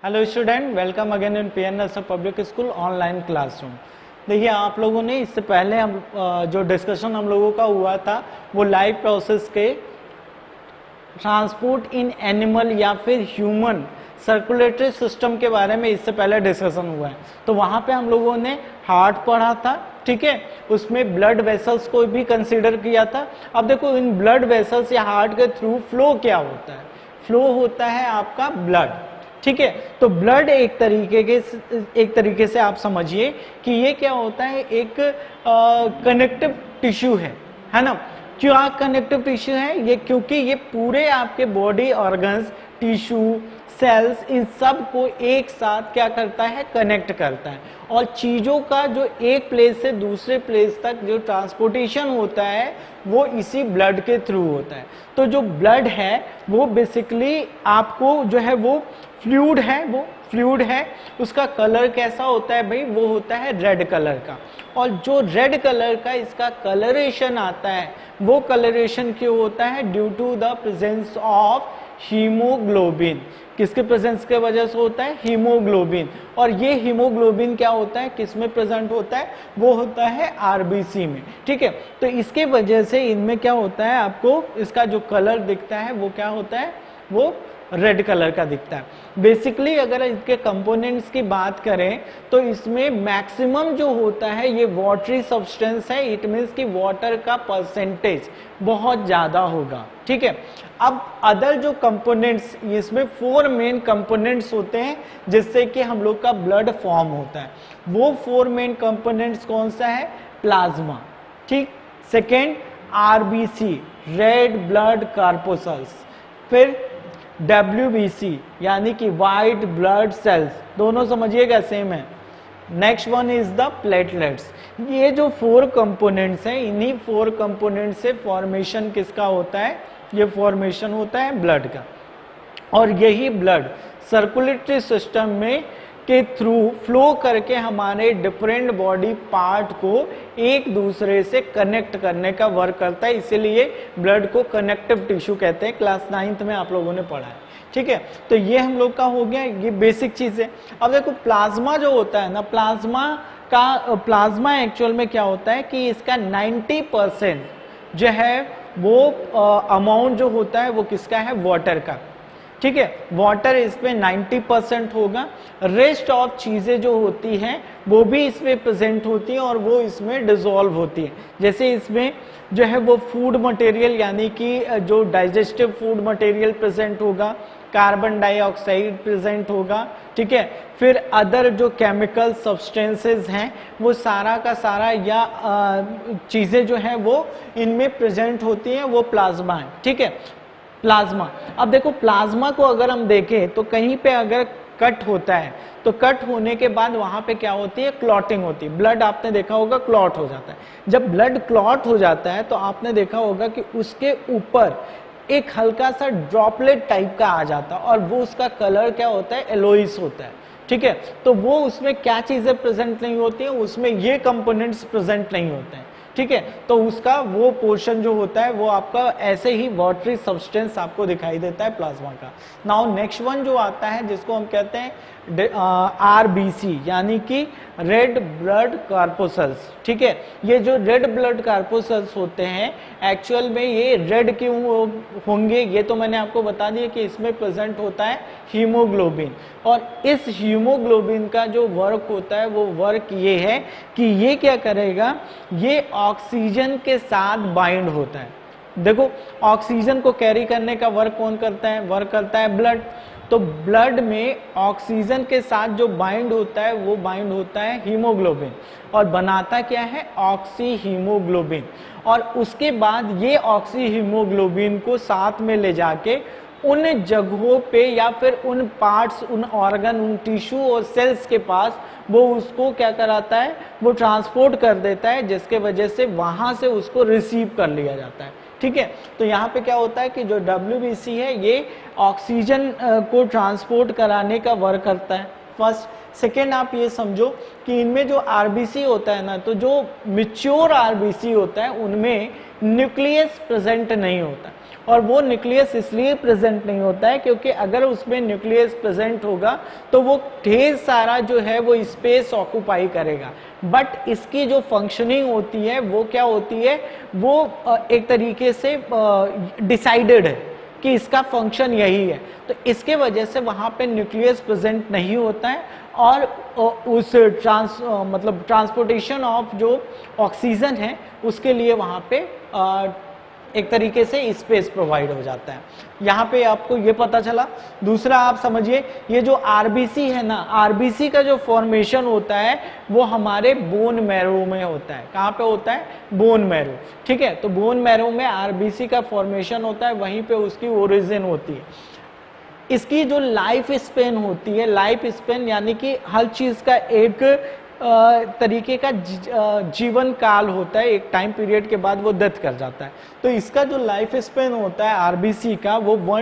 Hello student, welcome again in PNS public school online classroom. देखिए, आप लोगों ने इससे पहले हम जो डिस्कशन हम लोगों का हुआ था वो लाइफ प्रोसेस के ट्रांसपोर्ट इन एनिमल या फिर ह्यूमन सर्कुलेटरी सिस्टम के बारे में इससे पहले डिस्कशन हुआ है। तो वहाँ पे हम लोगों ने हार्ट पढ़ा था, ठीक है, उसमें ब्लड वेसल्स को भी कंसीडर किया था। अब देखो, इन ब्लड वेसल्स या हार्ट के थ्रू फ्लो क्या होता है? फ्लो होता है आपका ब्लड, ठीक है। तो ब्लड एक तरीके से आप समझिए कि ये क्या होता है, एक कनेक्टिव टिश्यू है ना। क्या कनेक्टिव टिश्यू है ये? क्योंकि ये पूरे आपके बॉडी ऑर्गन्स, टिश्यू, सेल्स, इन सब को एक साथ क्या करता है, कनेक्ट करता है। और चीजों का जो एक प्लेस से दूसरे प्लेस तक जो ट्रांसपोर्टेशन होता है वो इसी ब्लड के थ्रू होता है। तो जो ब्लड है वो बेसिकली आपको जो है वो फ्लूइड है, उसका कलर कैसा होता है भाई? वो होता है रेड कलर का। और जो रेड कलर का इसका कलरेशन आता है वो कलरेशन क्यों होता है? Due to the presence of haemoglobin. किसके प्रेजेंस के वजह से होता है? हीमोग्लोबिन। और ये हीमोग्लोबिन क्या होता है, किस में प्रेजेंट होता है? वो होता है आरबीसी में, ठीक है। तो इसके वजह से इनमें क्या होता है, आपको इसका जो कलर दिखता है वो क्या होता है? वो रेड कलर का दिखता है। बेसिकली अगर इसके कंपोनेंट्स की बात करें तो इसमें मैक्सिमम जो होता है ये वाटरी सब्सटेंस है। इट मीन्स कि वाटर का परसेंटेज बहुत ज्यादा होगा, ठीक है। अब अदर जो कंपोनेंट्स, इसमें 4 मेन कंपोनेंट्स होते हैं जिससे कि हम लोग का ब्लड फॉर्म होता है। वो 4 मेन कंपोनेंट्स कौन सा है? प्लाज्मा, ठीक। Second RBC, red blood corpuscles. फिर WBC यानी कि वाइट ब्लड सेल्स, दोनों समझिएगा सेम है। Next one is the platelets. ये जो 4 कंपोनेंट्स हैं, इन्हीं 4 कंपोनेंट से फॉर्मेशन किसका होता है? ये फॉर्मेशन होता है ब्लड का। और यही ब्लड सर्कुलेटरी सिस्टम में के थ्रू फ्लो करके हमारे डिफरेंट बॉडी पार्ट को एक दूसरे से कनेक्ट करने का वर्क करता है। इसीलिए ब्लड को कनेक्टिव टिश्यू कहते हैं। क्लास 9th में आप लोगों ने पढ़ा है, ठीक है। तो ये हम लोग का हो गया, ये बेसिक चीज है। अब देखो, प्लाज्मा जो होता है ना, प्लाज्मा एक्चुअल में क्या होता है कि इसका 90% जो है वो अमाउंट जो होता है वो किसका है? वाटर का, ठीक है। वाटर इसमें 90% होगा। रेस्ट ऑफ चीजें जो होती हैं वो भी इसमें प्रेजेंट होती हैं और वो इसमें डिसॉल्व होती है। जैसे इसमें जो है वो फूड मटेरियल यानी कि जो डाइजेस्टिव फूड मटेरियल प्रेजेंट होगा, कार्बन डाइऑक्साइड प्रेजेंट होगा, ठीक है। फिर अदर जो केमिकल सब्सटेंसेस हैं वो सारा का सारा या चीजें जो है वो इनमें प्रेजेंट होती हैं, वो प्लाज्मा है, ठीक है। प्लाज्मा, अब देखो प्लाज्मा को अगर हम देखें तो कहीं पे अगर कट होता है तो कट होने के बाद वहां पे क्या होती है? क्लॉटिंग होती है। ब्लड आपने देखा होगा क्लॉट हो जाता है। जब ब्लड क्लॉट हो जाता है तो आपने देखा होगा कि उसके ऊपर एक हल्का सा ड्रॉपलेट टाइप का आ जाता है और वो उसका कलर क्या होता है? एलोइस होता है, ठीक है। तो वो उसमें क्या चीजें प्रेजेंट नहीं होती है? उसमें ये कंपोनेंट्स प्रेजेंट नहीं होते हैं, ठीक है। तो उसका वो पोर्शन जो होता है वो आपका ऐसे ही वाटरी सब्सटेंस आपको दिखाई देता है प्लाज्मा का। नाउ नेक्स्ट वन जो आता है जिसको हम कहते हैं आरबीसी यानी कि रेड ब्लड कार्पोसल्स, ठीक है। ये जो रेड ब्लड कार्पोसल्स होते हैं एक्चुअल में ये रेड क्यों होंगे? ये तो मैंने आपको बता दिया कि इसमें प्रेजेंट होता है हीमोग्लोबिन। और इस हीमोग्लोबिन का जो वर्क होता है वो वर्क ये है कि ये क्या करेगा? ये ऑक्सीजन के साथ बाइंड होता है। देखो, ऑक्सीजन को कैरी करने का वर्क कौन करता है? वर्क करता है ब्लड। तो ब्लड में ऑक्सीजन के साथ जो बाइंड होता है वो बाइंड होता है हीमोग्लोबिन और बनाता क्या है? Oxy haemoglobin. और उसके बाद ये ऑक्सी हीमोग्लोबिन को साथ में ले जाके उन जगहों पे या फिर उन पार्ट्स, उन ऑर्गन, उन टिश्यू और सेल्स के पास वो उसको क्या कराता है? वो ट्रांसपोर्ट कर देता है, जिसके वजह से वहां से उसको रिसीव कर लिया जाता है, ठीक है। तो यहाँ पे क्या होता है कि जो WBC है ये ऑक्सीजन को ट्रांसपोर्ट कराने का वर्क करता है, फर्स्ट। सेकेंड, आप ये समझो कि इनमें जो आरबीसी होता है ना, तो जो मिच्योर आरबीसी होता है उनमें न्यूक्लियस प्रेजेंट नहीं होता। और वो न्यूक्लियस इसलिए प्रेजेंट नहीं होता है क्योंकि अगर उसमें न्यूक्लियस प्रेजेंट होगा तो वो ढेर सारा जो है वो स्पेस ऑक्यूपाई करेगा। बट इसकी जो फंक्शनिंग होती है वो क्या होती है, वो एक तरीके से डिसाइडेड है कि इसका फंक्शन यही है। तो इसके वजह से वहाँ पे न्यूक्लियस प्रेजेंट नहीं होता है और उस ट्रांसपोर्टेशन ऑफ जो ऑक्सीजन है उसके लिए वहाँ पे एक तरीके से स्पेस प्रोवाइड हो जाता है। यहाँ पे आपको ये पता चला। दूसरा आप समझिए, ये जो आरबीसी है ना, आरबीसी का जो फॉर्मेशन होता है वो हमारे बोन मैरो में होता है। कहाँ पे होता है? Bone marrow. ठीक है, तो बोन मैरो में आरबीसी का फॉर्मेशन होता है, वहीं पे उसकी ओरिजिन होती है। इसकी जो लाइफ स्पेन होती है, लाइफ स्पेन यानी कि हर चीज का एक तरीके का जीवन काल होता है, एक टाइम पीरियड के बाद वो डेथ कर जाता है। तो इसका जो लाइफ स्पेन होता है आरबीसी का, वो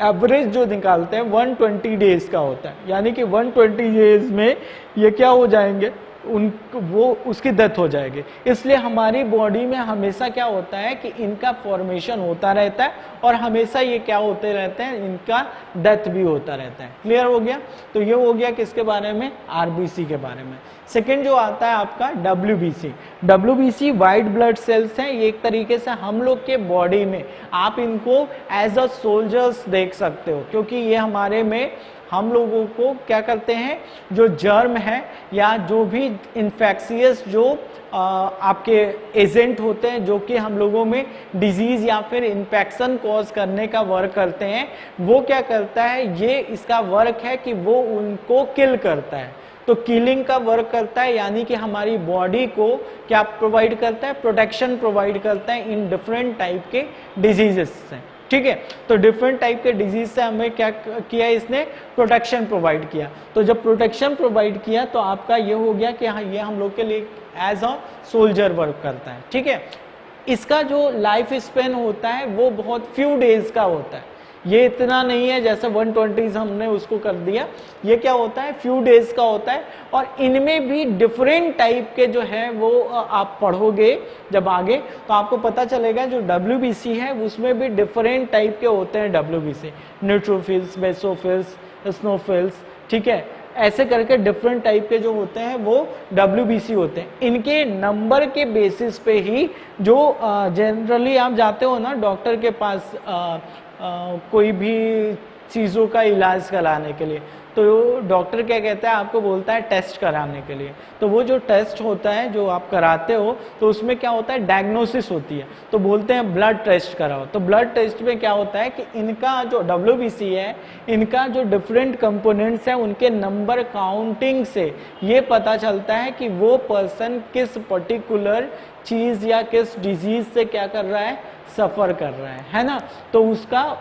एवरेज जो निकालते हैं 120 डेज का होता है। यानी कि 120 डेज में ये क्या हो जाएंगे, वो उसकी डेथ हो जाएगी। इसलिए हमारी बॉडी में हमेशा क्या होता है कि इनका फॉर्मेशन होता रहता है और हमेशा ये क्या होते रहते हैं, इनका डेथ भी होता रहता है। क्लियर हो गया? तो ये हो गया किसके बारे में? आरबीसी के बारे में। सेकेंड जो आता है आपका WBC. WBC white blood cells हैं। ये एक तरीके से हम लोग के बॉडी में आप इनको एज अ सोल्जर्स देख सकते हो, क्योंकि ये हमारे में हम लोगों को क्या करते हैं, जो जर्म है या जो भी इन्फेक्शियस जो आपके एजेंट होते हैं जो कि हम लोगों में डिजीज या फिर इन्फेक्शन कॉज करने का वर्क करते हैं, वो क्या करता है, ये इसका वर्क है कि वो उनको किल करता है। तो किलिंग का वर्क करता है, यानी कि हमारी बॉडी को क्या प्रोवाइड करता है? प्रोटेक्शन प्रोवाइड करता है इन डिफरेंट टाइप के डिजीजेस से। ठीक है, तो डिफरेंट टाइप के डिजीज से हमें क्या किया, इसने प्रोटेक्शन प्रोवाइड किया। तो जब प्रोटेक्शन प्रोवाइड किया तो आपका ये हो गया कि हाँ, ये हम लोग के लिए एज अ सोल्जर वर्क करता है। ठीक है, इसका जो लाइफ स्पेन होता है वो बहुत फ्यू डेज का होता है। ये इतना नहीं है जैसे 120 हमने उसको कर दिया, ये क्या होता है, फ्यू डेज का होता है। और इनमें भी डिफरेंट टाइप के जो है वो आप पढ़ोगे जब आगे तो आपको पता चलेगा। जो डब्ल्यूबीसी है उसमें भी डिफरेंट टाइप के होते हैं डब्ल्यूबीसी, न्यूट्रोफिल्स, बेसोफिल्स, स्नोफिल्स। ठीक है, ऐसे करके डिफरेंट टाइप के जो होते हैं वो डब्ल्यूबीसी होते हैं। इनके नंबर के बेसिस पे ही जो जनरली आप जाते हो ना डॉक्टर के पास कोई भी चीज़ों का इलाज कराने के लिए, तो डॉक्टर क्या कहता है, आपको बोलता है टेस्ट कराने के लिए। तो वो जो टेस्ट होता है जो आप कराते हो तो उसमें क्या होता है, डायग्नोसिस होती है। तो बोलते हैं ब्लड टेस्ट कराओ। तो ब्लड टेस्ट में क्या होता है कि इनका जो डब्ल्यूबीसी है, इनका जो डिफरेंट कंपोनेंट्स हैं उनके नंबर काउंटिंग से ये पता चलता है कि वो पर्सन किस पर्टिकुलर चीज़ या किस डिजीज से क्या कर रहा है, सफ़र कर रहा है ना। तो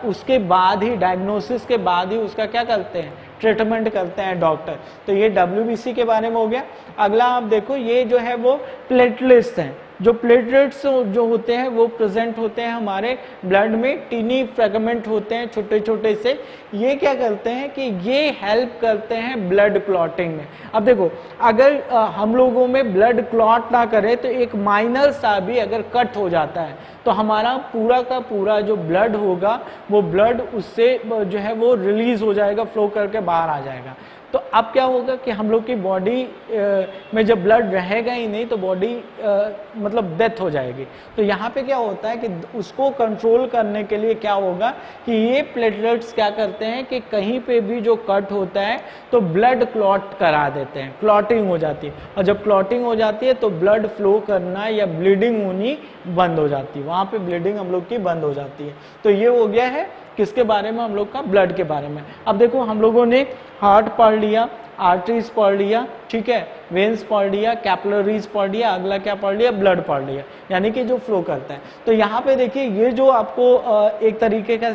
उसके बाद ही, डायग्नोसिस के बाद ही उसका क्या करते हैं, ट्रीटमेंट करते हैं डॉक्टर। तो ये डब्ल्यूबीसी के बारे में हो गया। अगला आप देखो, ये जो है वो प्लेटलेट्स हैं। जो प्लेटलेट्स जो होते हैं वो प्रेजेंट होते हैं हमारे ब्लड में, टीनी फ्रेगमेंट होते हैं छोटे छोटे से। ये क्या करते हैं कि ये हेल्प करते हैं ब्लड क्लॉटिंग में। अब देखो, अगर हम लोगों में ब्लड क्लॉट ना करे तो एक माइनर सा भी अगर कट हो जाता है तो हमारा पूरा का पूरा जो ब्लड होगा वो ब्लड उससे जो है वो रिलीज हो जाएगा, फ्लो करके बाहर आ जाएगा। तो अब क्या होगा कि हम लोग की बॉडी में जब ब्लड रहेगा ही नहीं तो बॉडी मतलब डेथ हो जाएगी। तो यहाँ पे क्या होता है कि उसको कंट्रोल करने के लिए क्या होगा कि ये प्लेटलेट्स क्या करते हैं कि कहीं पे भी जो कट होता है तो ब्लड क्लॉट करा देते हैं, क्लॉटिंग हो जाती है। और जब क्लॉटिंग हो जाती है तो ब्लड फ्लो करना या ब्लीडिंग होनी बंद हो जाती है, वहाँ पे ब्लीडिंग हम लोग की बंद हो जाती है। तो ये हो गया है किसके बारे में, हम लोग का ब्लड के बारे में। अब देखो, हम लोगों ने हार्ट पढ़ लिया, आर्टरीज पढ़ लिया, ठीक है, वेन्स पढ़ लिया, कैपिलरीज पढ़ लिया, अगला क्या पढ़ लिया, ब्लड पढ़ लिया, यानी कि जो फ्लो करता है। तो यहाँ पे देखिए, ये जो आपको एक तरीके का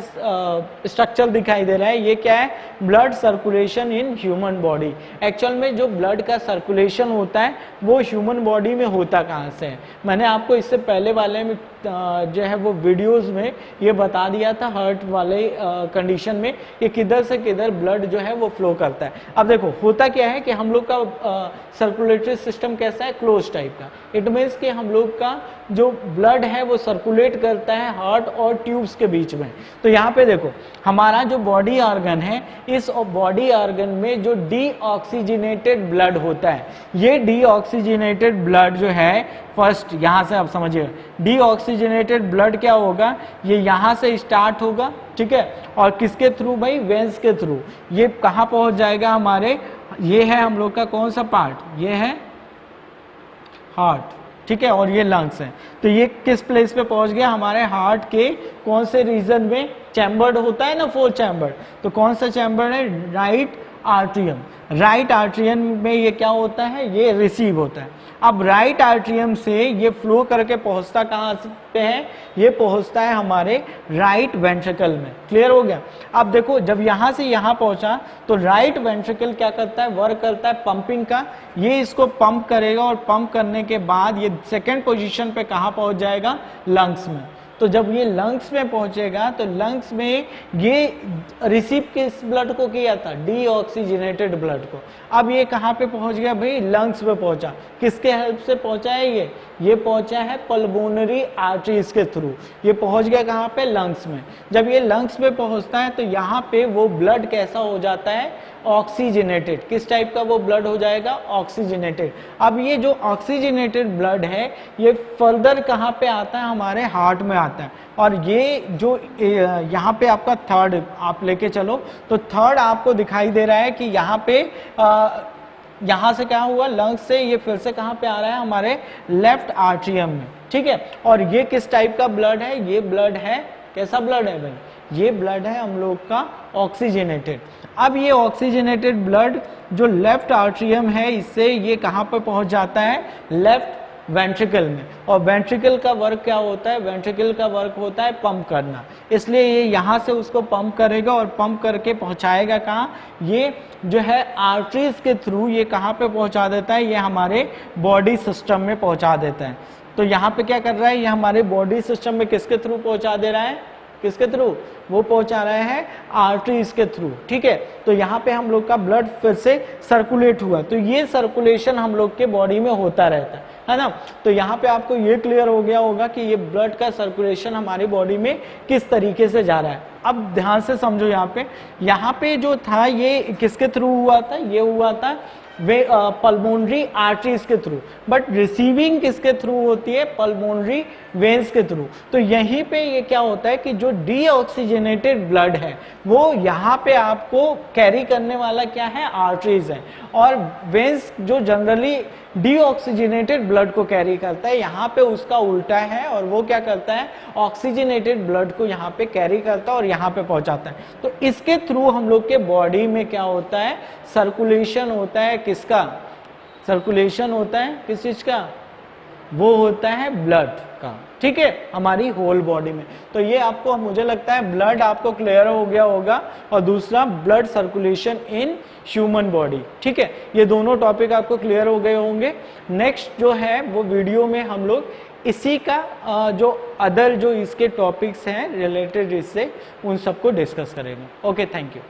स्ट्रक्चर दिखाई दे रहा है, ये क्या है, blood circulation in human body. Actual में जो ब्लड का सर्कुलेशन होता है वो ह्यूमन बॉडी में होता कहाँ से है, मैंने आपको इससे पहले वाले में जो है वो वीडियोस में ये बता दिया था, हार्ट वाले कंडीशन में कि किधर से किधर ब्लड जो है वो फ्लो करता है। अब देखो, होता क्या है कि हम लोग का सर्कुलेटरी सिस्टम कैसा है, क्लोज टाइप का। इट मीन्स कि हम लोग का जो ब्लड है वो सर्कुलेट करता है हार्ट और ट्यूब्स के बीच में। तो यहाँ पे देखो हमारा जो बॉडी ऑर्गन है, इस बॉडी ऑर्गन में जो डीऑक्सीजनेटेड ब्लड होता है, ये डीऑक्सीजनेटेड ब्लड जो है, फर्स्ट यहाँ से आप समझिए, डीऑक्सीजनेटेड ब्लड क्या होगा, ये यहाँ से स्टार्ट होगा, ठीक है, और किसके थ्रू भाई, वेंस के थ्रू ये कहाँ पहुंच जाएगा हमारे, ये है हम लोग का कौन सा पार्ट, ये है हार्ट, ठीक है, और ये लंग्स है। तो ये किस प्लेस पे पहुंच गया, हमारे हार्ट के कौन से रीजन में चैम्बर्ड होता है ना, 4 चैम्बर, तो कौन सा चैम्बर है, राइट आर्ट्रियम। राइट आर्ट्रियम में ये क्या होता है, ये रिसीव होता है। अब राइट आर्ट्रियम से ये फ्लो करके पहुंचता कहाँ पे है, ये पहुंचता है हमारे राइट वेंट्रिकल में। क्लियर हो गया। अब देखो जब यहाँ से यहाँ पहुंचा तो राइट वेंट्रिकल क्या करता है, वर्क करता है पंपिंग का, ये इसको पंप करेगा और पंप करने के बाद ये सेकेंड पोजीशन पे कहाँ पहुंच जाएगा, लंग्स में। तो जब ये लंग्स में पहुंचेगा तो लंग्स में ये रिसीव किस ब्लड को किया था, डीऑक्सीजनेटेड ब्लड को। अब ये कहाँ पे पहुंच गया भाई, लंग्स पे पहुंचा। किसके हेल्प से पहुंचा है ये पहुंचा है पल्मोनरी आर्टरीज के थ्रू। ये पहुंच गया कहाँ पे, लंग्स में। जब ये लंग्स में पहुंचता है तो यहाँ पे वो ब्लड कैसा हो जाता है, ऑक्सीजनेटेड। किस टाइप का वो ब्लड हो जाएगा, ऑक्सीजनेटेड। अब ये जो ऑक्सीजनेटेड ब्लड है ये फर्दर कहाँ पे आता है, हमारे हार्ट में आता है। और ये जो यहाँ पे आपका थर्ड आप लेके चलो, तो थर्ड आपको दिखाई दे रहा है कि यहाँ पे यहाँ से क्या हुआ, लंग्स से ये फिर से कहाँ पे आ रहा है, हमारे लेफ्ट आर्ट्रियम में, ठीक है। और ये किस टाइप का ब्लड है, ये ब्लड है, कैसा ब्लड है भाई, ये ब्लड है हम लोग का ऑक्सीजनेटेड। अब ये ऑक्सीजनेटेड ब्लड जो लेफ्ट आर्ट्रियम है, इससे ये कहाँ पर पहुंच जाता है, लेफ्ट वेंट्रिकल में। और वेंट्रिकल का वर्क क्या होता है, वेंट्रिकल का वर्क होता है पंप करना, इसलिए ये यहाँ से उसको पंप करेगा और पंप करके पहुँचाएगा कहाँ, ये जो है आर्टरीज के थ्रू ये कहाँ पे पहुँचा देता है, ये हमारे बॉडी सिस्टम में पहुँचा देता है। तो यहाँ पे क्या कर रहा है, ये हमारे बॉडी सिस्टम में किसके थ्रू पहुँचा दे रहा है, किसके थ्रू, वो पहुंचा रहा है आर्टरीज के थ्रू, ठीक है। तो यहाँ पे हम लोग का ब्लड फिर से सर्कुलेट हुआ। तो ये सर्कुलेशन हम लोग के बॉडी में होता रहता है ना। तो यहाँ पे आपको ये क्लियर हो गया होगा कि ये ब्लड का सर्कुलेशन हमारी बॉडी में किस तरीके से जा रहा है। अब ध्यान से समझो, यहाँ पे जो था ये किसके थ्रू हुआ था, ये हुआ था वे पल्मोनरी आर्टरीज के थ्रू, बट रिसीविंग किसके थ्रू होती है, पल्मोनरी वेन्स के थ्रू। तो यहीं पे ये क्या होता है कि जो डीऑक्सीजनेटेड ब्लड है वो यहाँ पे आपको कैरी करने वाला क्या है, आर्टरीज है। और वेन्स जो जनरली डीऑक्सीजनेटेड ब्लड को कैरी करता है, यहाँ पे उसका उल्टा है, और वो क्या करता है, ऑक्सीजनेटेड ब्लड को यहाँ पे कैरी करता है और यहाँ पे पहुँचाता है। तो इसके थ्रू हम लोग के बॉडी में क्या होता है, सर्कुलेशन होता है, किसका सर्कुलेशन होता है, किस चीज का, वो होता है ब्लड का, ठीक है, हमारी होल बॉडी में। तो ये आपको, मुझे लगता है ब्लड आपको क्लियर हो गया होगा, और दूसरा blood circulation in human body, ठीक है। ये दोनों टॉपिक आपको क्लियर हो गए होंगे। नेक्स्ट जो है वो वीडियो में हम लोग इसी का जो अदर जो इसके टॉपिक्स हैं रिलेटेड इससे, उन सबको डिस्कस करेंगे। Okay, thank you.